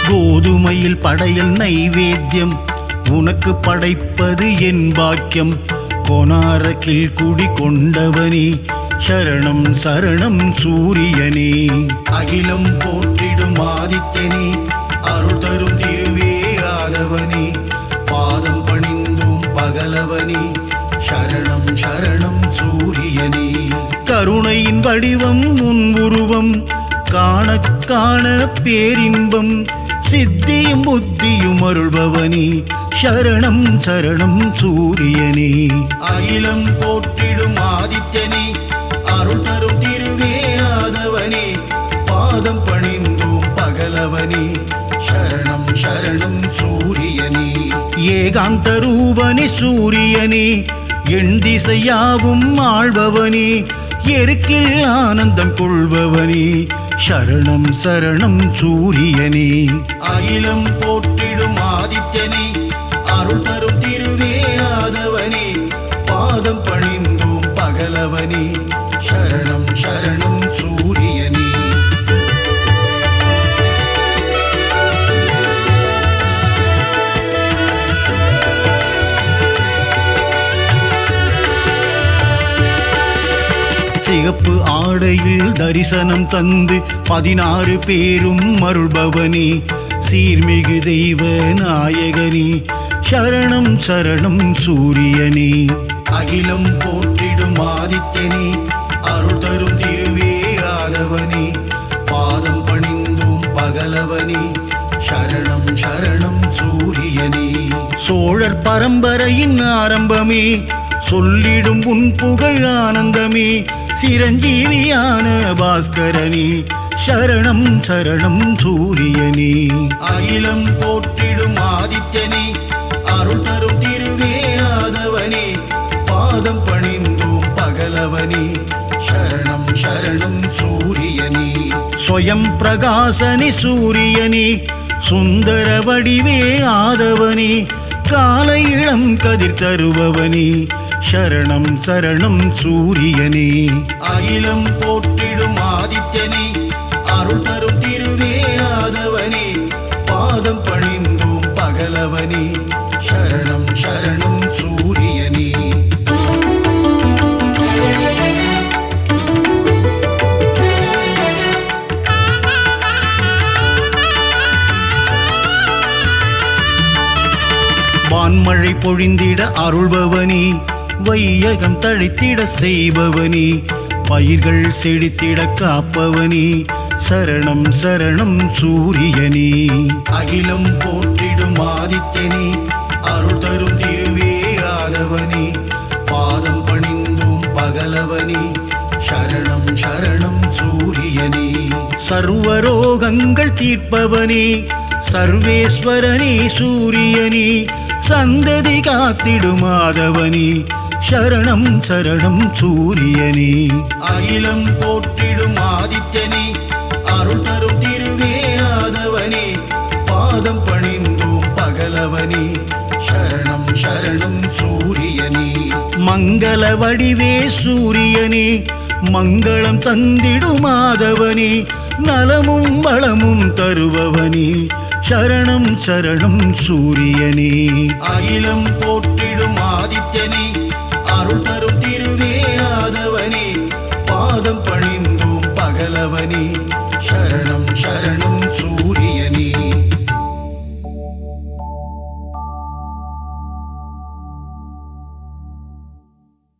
கோதுமையில் படையல் நைவேத்தியம் உனக்கு படைப்பது என் பாக்கியம் கொனாரக்கில் குடி கொண்டவனே சரணம் சரணம் சூரியனே. அகிலம் போற்றிடும் ஆதித்யனே அருள் தரும் திருவே ஆதவனே பாதம் பணிந்தும் பகலவனே சரணம் சரணம் சூரியனே. கருணையின் வடிவம் உன் உருவம் காண காண பேரின்பம் சித்தியும் புத்தியும் அருள்பவனே சரணம் சரணம் சூரியனே. அகிலம் போற்றிடும் ஆதித்யனே அருள் தரும் திருவே ஆதவனே பாதம் பணிந்தோம் பகலவனே சரணம் சரணம் சூரியனே. ஏகாந்த ரூபனே சூரியனே எண் திசையாவும் ஆள்பவனே எருக்கில் ஆனந்தம் கொள்பவனே சரணம் சரணம் சூரியனே. அகிலம் போற்றிடும் ஆதித்யனே அருள் தரும் திருவே ஆதவனே பாதம் பணிந்தோம் பகலவனே சரணம் சரணம் சூரியனே. சிகப்பு ஆடையில் தரிசனம் தந்து 16 பேரும் அருள்பவனே சீர்மிகு தெய்வ நாயகனே சரணம் சரணம் சூரியனே. அகிலம் போற்றிடும் ஆதித்யனே அருள் தரும் திருவே ஆதவனே பாதம் பணிந்தும் பகலவனே சரணம் சரணம் சூரியனே. சோழர் பரம்பரையின் ஆரம்பமே சொல்லிடும் உன் புகழ் ஆனந்தமே சிரஞ்சீவியான பாஸ்கரனே சரணம் சரணம் சூரியனே. அகிலம் போற்றிடும் ஆதித்யனே அருள் தரும் திருவே ஆதவனே பாதம் பணிந்தோம் பகலவனே சரணம் சரணம் சூரியனே. ஸ்வயம் பிரகாசனே சூரியனே சுந்தர வடிவே ஆதவனே காலை இளம் கதிர் தருபவனே சரணம் சரணம் சூரியனே. அகிலம் போற்றிடும் ஆதித்யனே அருள் தரும் திருவே ஆதவனே பாதம் பணிந்தோம் பகலவனே சரணம் சரணம் சூரியனே. வான்மழை பொழிந்திட அருள்பவனே வையகம் தழைத்திட செய்பவனே பயிர்கள் செழித்திட காப்பவனே சரணம் சரணம் சூரியனே. அகிலம் போற்றிடும் ஆதித்யனே அருள் தரும் திருவே ஆதவனே பாதம் பணிந்தும் பகலவனே சரணம் சரணம் சூரியனே. சர்வரோகங்கள் தீர்ப்பவனே சர்வேஸ்வரனே சூரியனே சந்ததி காத்திடும் மாதவனே சரணம் சரணம் சூரியனே அகிலம் போற்றிடும் ஆதித்யனே அருள் தரும் திருவே ஆதவனே பாதம் பணிந்தோம் பகலவனே சரணம் சரணம் சூரியனே மங்கள வடிவே சூரியனே மங்களம் தந்திடும் மாதவனே நலமும் வளமும் தருபவனே சரணம் சரணம் சூரியனே அகிலம் போற்றிடும் ஆதித்யனே அருள் தரும் திருவே ஆதவனே பாதம் பணிந்தோம் பகலவனே